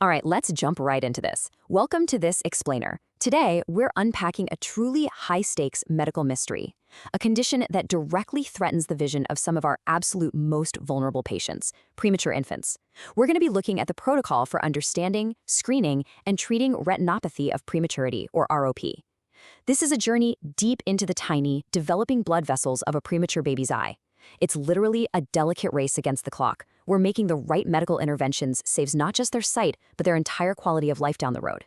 All right, let's jump right into this. Welcome to This Explainer. Today, we're unpacking a truly high-stakes medical mystery, a condition that directly threatens the vision of some of our absolute most vulnerable patients, premature infants. We're going to be looking at the protocol for understanding, screening, and treating retinopathy of prematurity, or ROP. This is a journey deep into the tiny, developing blood vessels of a premature baby's eye. It's literally a delicate race against the clock, where making the right medical interventions saves not just their sight, but their entire quality of life down the road.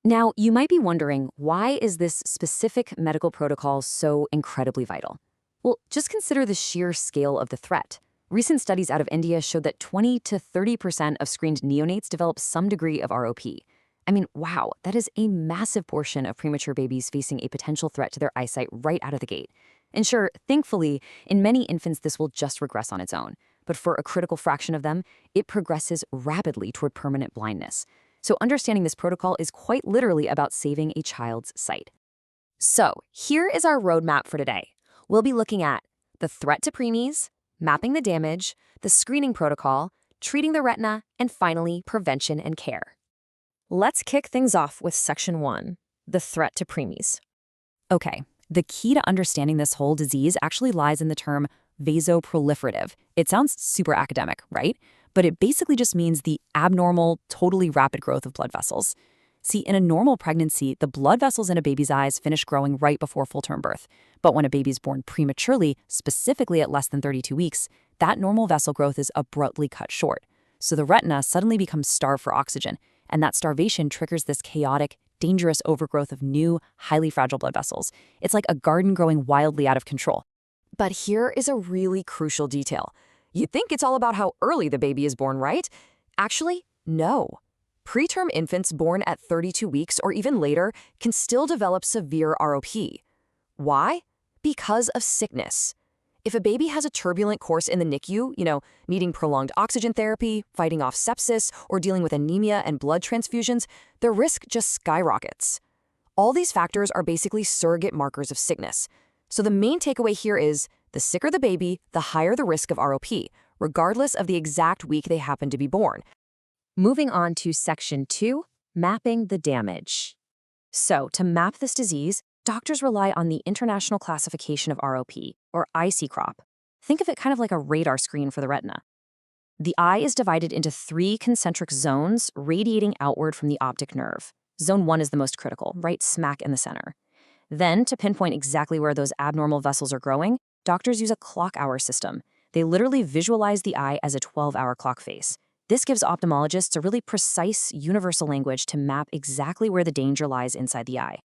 Now, you might be wondering, why is this specific medical protocol so incredibly vital? Well, just consider the sheer scale of the threat. Recent studies out of India showed that 20 to 30% of screened neonates develop some degree of ROP. I mean, wow, that is a massive portion of premature babies facing a potential threat to their eyesight right out of the gate. And sure, thankfully, in many infants this will just regress on its own. But for a critical fraction of them, it progresses rapidly toward permanent blindness. So understanding this protocol is quite literally about saving a child's sight. So here is our roadmap for today. We'll be looking at the threat to preemies, mapping the damage, the screening protocol, treating the retina, and finally, prevention and care. Let's kick things off with Section 1, the threat to preemies. Okay, the key to understanding this whole disease actually lies in the term vasoproliferative. It sounds super academic, right? But it basically just means the abnormal, totally rapid growth of blood vessels. See, in a normal pregnancy, the blood vessels in a baby's eyes finish growing right before full-term birth. But when a baby's born prematurely, specifically at less than 32 weeks, that normal vessel growth is abruptly cut short. So the retina suddenly becomes starved for oxygen, and that starvation triggers this chaotic, dangerous overgrowth of new, highly fragile blood vessels. It's like a garden growing wildly out of control. But here is a really crucial detail. You'd think it's all about how early the baby is born, right? Actually, no. Preterm infants born at 32 weeks or even later can still develop severe ROP. Why? Because of sickness. If a baby has a turbulent course in the NICU, needing prolonged oxygen therapy, fighting off sepsis, or dealing with anemia and blood transfusions, their risk just skyrockets. All these factors are basically surrogate markers of sickness. So the main takeaway here is, the sicker the baby, the higher the risk of ROP, regardless of the exact week they happen to be born. Moving on to Section 2, mapping the damage. So to map this disease, doctors rely on the International Classification of ROP, or ICROP. Think of it kind of like a radar screen for the retina. The eye is divided into 3 concentric zones radiating outward from the optic nerve. Zone 1 is the most critical, right smack in the center. Then, to pinpoint exactly where those abnormal vessels are growing, doctors use a clock hour system. They literally visualize the eye as a 12-hour clock face. This gives ophthalmologists a really precise, universal language to map exactly where the danger lies inside the eye.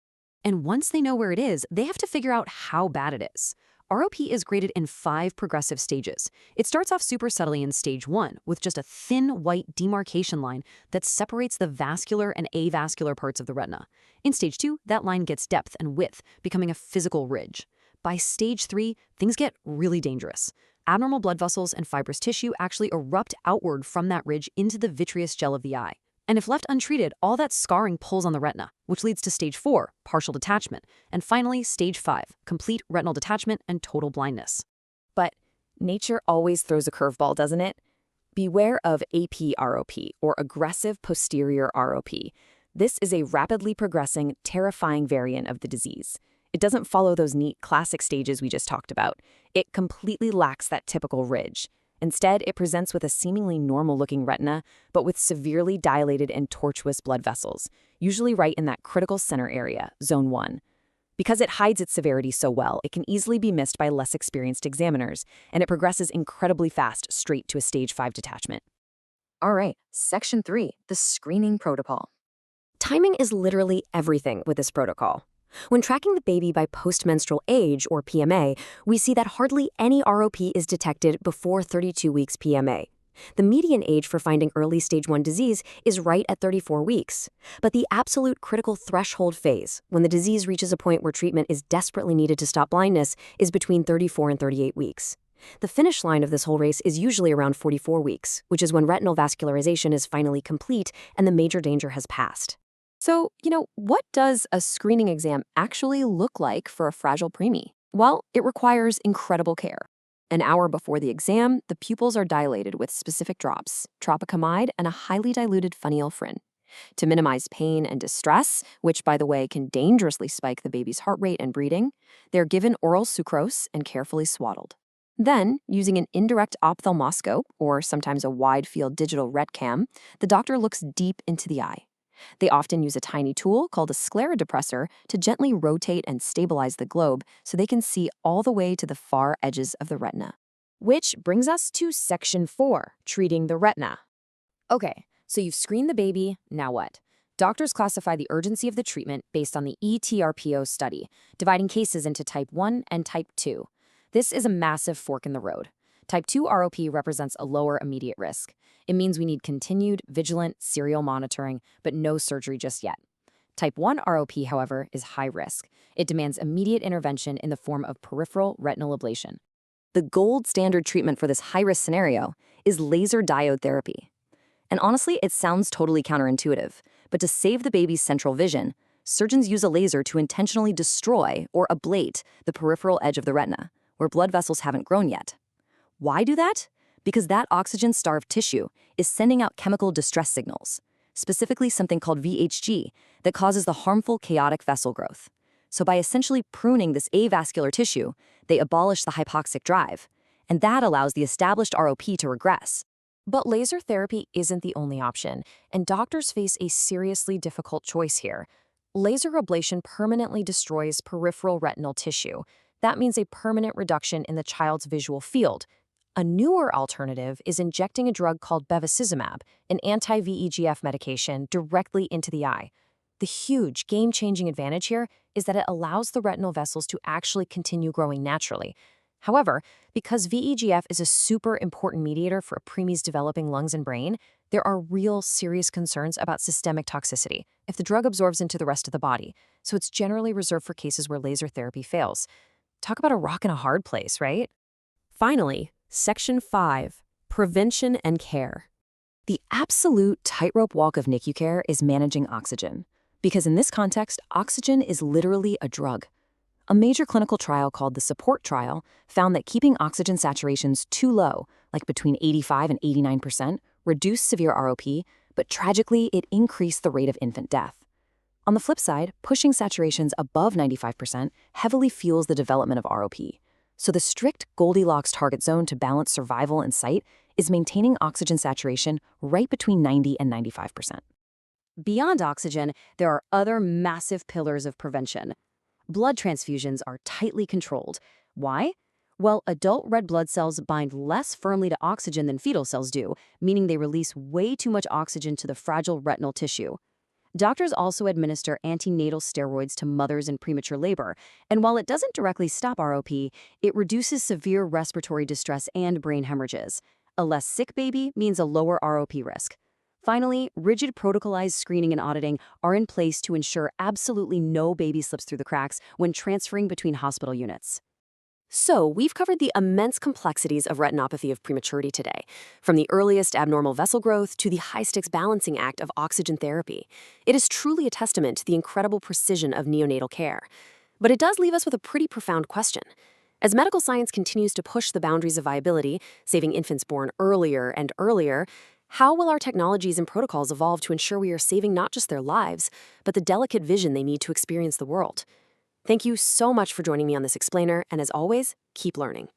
And once they know where it is, they have to figure out how bad it is. ROP is graded in 5 progressive stages. It starts off super subtly in stage 1, with just a thin white demarcation line that separates the vascular and avascular parts of the retina. In stage 2, that line gets depth and width, becoming a physical ridge. By stage 3, things get really dangerous. Abnormal blood vessels and fibrous tissue actually erupt outward from that ridge into the vitreous gel of the eye. And if left untreated, all that scarring pulls on the retina, which leads to stage 4, partial detachment, and finally stage 5, complete retinal detachment and total blindness. But nature always throws a curveball, doesn't it? Beware of AP-ROP, or aggressive posterior ROP. This is a rapidly progressing, terrifying variant of the disease. It doesn't follow those neat classic stages we just talked about. It completely lacks that typical ridge. Instead, it presents with a seemingly normal-looking retina, but with severely dilated and tortuous blood vessels, usually right in that critical center area, Zone 1. Because it hides its severity so well, it can easily be missed by less experienced examiners, and it progresses incredibly fast straight to a stage 5 detachment. All right, Section 3, the screening protocol. Timing is literally everything with this protocol. When tracking the baby by postmenstrual age, or PMA, we see that hardly any ROP is detected before 32 weeks PMA. The median age for finding early stage 1 disease is right at 34 weeks. But the absolute critical threshold phase, when the disease reaches a point where treatment is desperately needed to stop blindness, is between 34 and 38 weeks. The finish line of this whole race is usually around 44 weeks, which is when retinal vascularization is finally complete and the major danger has passed. So, what does a screening exam actually look like for a fragile preemie? Well, it requires incredible care. An hour before the exam, the pupils are dilated with specific drops, tropicamide and a highly diluted phenylphrin. To minimize pain and distress, which, by the way, can dangerously spike the baby's heart rate and breathing, they're given oral sucrose and carefully swaddled. Then, using an indirect ophthalmoscope, or sometimes a wide-field digital retcam, the doctor looks deep into the eye. They often use a tiny tool called a sclerodepressor to gently rotate and stabilize the globe so they can see all the way to the far edges of the retina. Which brings us to Section 4, treating the retina. Okay, so you've screened the baby, now what? Doctors classify the urgency of the treatment based on the ETRPO study, dividing cases into Type 1 and Type 2. This is a massive fork in the road. Type 2 ROP represents a lower immediate risk. It means we need continued, vigilant, serial monitoring, but no surgery just yet. Type 1 ROP, however, is high risk. It demands immediate intervention in the form of peripheral retinal ablation. The gold standard treatment for this high-risk scenario is laser diode therapy. And honestly, it sounds totally counterintuitive, but to save the baby's central vision, surgeons use a laser to intentionally destroy or ablate the peripheral edge of the retina, where blood vessels haven't grown yet. Why do that? Because that oxygen-starved tissue is sending out chemical distress signals, specifically something called VHG, that causes the harmful chaotic vessel growth. So by essentially pruning this avascular tissue, they abolish the hypoxic drive, and that allows the established ROP to regress. But laser therapy isn't the only option, and doctors face a seriously difficult choice here. Laser ablation permanently destroys peripheral retinal tissue. That means a permanent reduction in the child's visual field. A newer alternative is injecting a drug called bevacizumab, an anti-VEGF medication, directly into the eye. The huge, game-changing advantage here is that it allows the retinal vessels to actually continue growing naturally. However, because VEGF is a super important mediator for a preemie's developing lungs and brain, there are real serious concerns about systemic toxicity if the drug absorbs into the rest of the body, so it's generally reserved for cases where laser therapy fails. Talk about a rock in a hard place, right? Finally, Section 5, Prevention and Care. The absolute tightrope walk of NICU care is managing oxygen, because in this context, oxygen is literally a drug. A major clinical trial called the SUPPORT trial found that keeping oxygen saturations too low, like between 85 and 89%, reduced severe ROP, but tragically, it increased the rate of infant death. On the flip side, pushing saturations above 95% heavily fuels the development of ROP. So the strict Goldilocks target zone to balance survival and sight is maintaining oxygen saturation right between 90 and 95%. Beyond oxygen, there are other massive pillars of prevention. Blood transfusions are tightly controlled. Why? Well, adult red blood cells bind less firmly to oxygen than fetal cells do, meaning they release way too much oxygen to the fragile retinal tissue. Doctors also administer antenatal steroids to mothers in premature labor, and while it doesn't directly stop ROP, it reduces severe respiratory distress and brain hemorrhages. A less sick baby means a lower ROP risk. Finally, rigid protocolized screening and auditing are in place to ensure absolutely no baby slips through the cracks when transferring between hospital units. So, we've covered the immense complexities of retinopathy of prematurity today, from the earliest abnormal vessel growth to the high-stakes balancing act of oxygen therapy. It is truly a testament to the incredible precision of neonatal care. But it does leave us with a pretty profound question. As medical science continues to push the boundaries of viability, saving infants born earlier and earlier, how will our technologies and protocols evolve to ensure we are saving not just their lives, but the delicate vision they need to experience the world? Thank you so much for joining me on this explainer, and as always, keep learning.